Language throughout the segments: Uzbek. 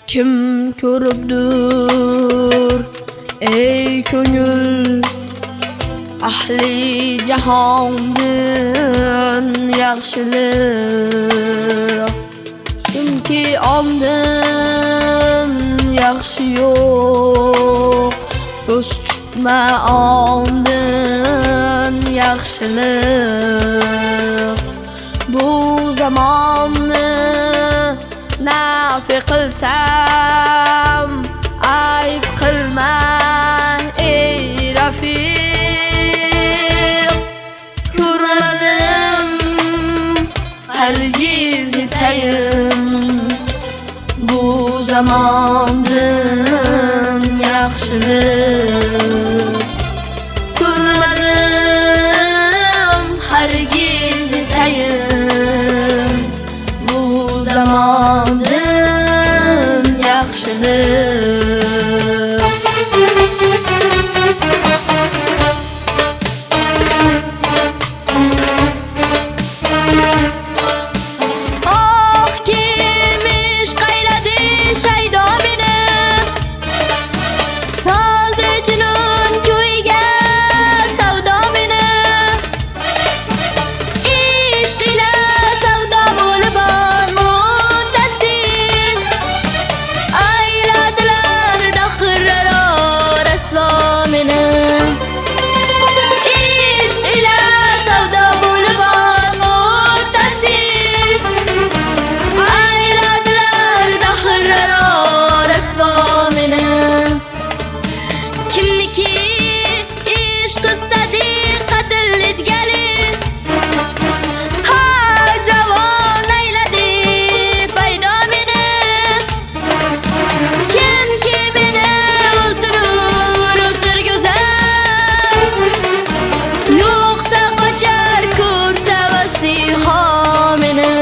Kim ko'ribdur ey ko'ngil ahli jahondin yaxshilik. Kimki ondin yaxshi yo'q, ko'z tutma ondin yaxshilik. Bu zamonni nafi qilsam ayb qilma ey rafiq. Ko'rmadim hargiz yetayin bu zamondin yaxshilik. Ko'rmadim hargiz yetayin bu zamondin yaxshilik. Oh kim ishq ayladi shaydo meni, soldi junun ko'yiga savdo meni. Ishq ila savdo bo'lib muttasil, ayladilar daxiraro rasvo meni. Ishq ila savdo bo'lib muttasil, ayladilar daxiraro rasvo meni. Kimniki ishq istadi qatl etgali, ha javon ayladi paydo meni. Kimki meni o'ldirur go'zal, yo'qsa qochar ko'rsa vasiho meni.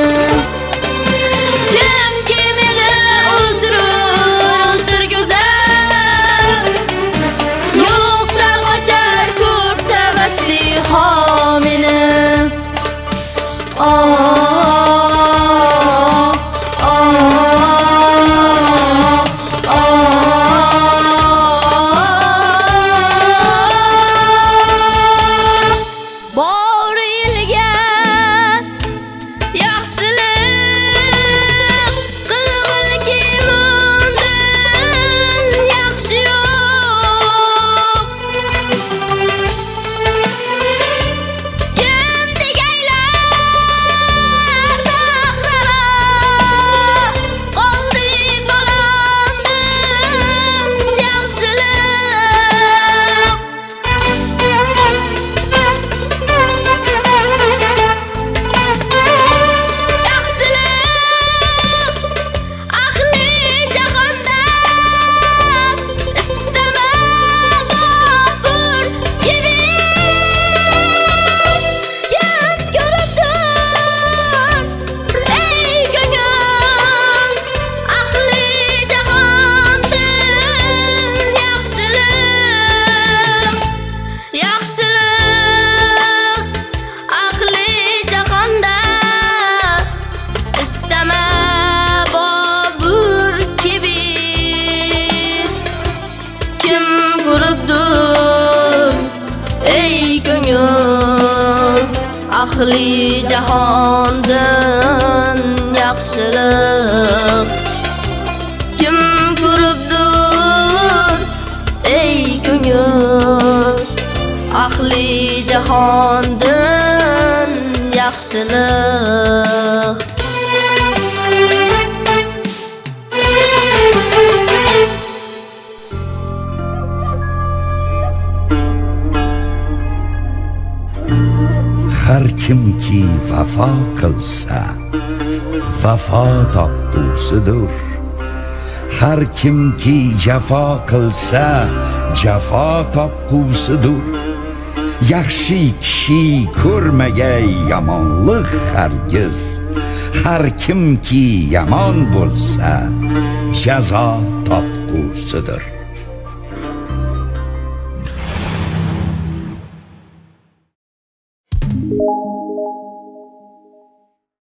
Kimki meni o'ldirur go'zal, yo'qsa qochar ko'rsa vasiho meni. Oh, oh, oh, bor elga yaxshilik qilg'ilki undan yaxshi yo'q. Kim degaylar taqdiri qoldi falondan yaxshilik. Yaxshilik ahli jahonda istama g'afur gibi. Kim ko'ribdur ey ko'ngil ahli jahondin yaxshilik. Yaxshilik ahli jahonda istama bobur gibi. Kim ko'ribdur ey ko'ngil ahli jahondin yaxshilik. Kim ko'ribdur ey ko'ngil ahli jahondin yaxshilik. Har kimki vafo qilsa vafo topqusidir. Har kimki jafo qilsa jafo topqusidir. Yaxshi kishi ko'rmagay yomonlik hargiz. Har kimki yomon bo'lsa jazo topqusidir.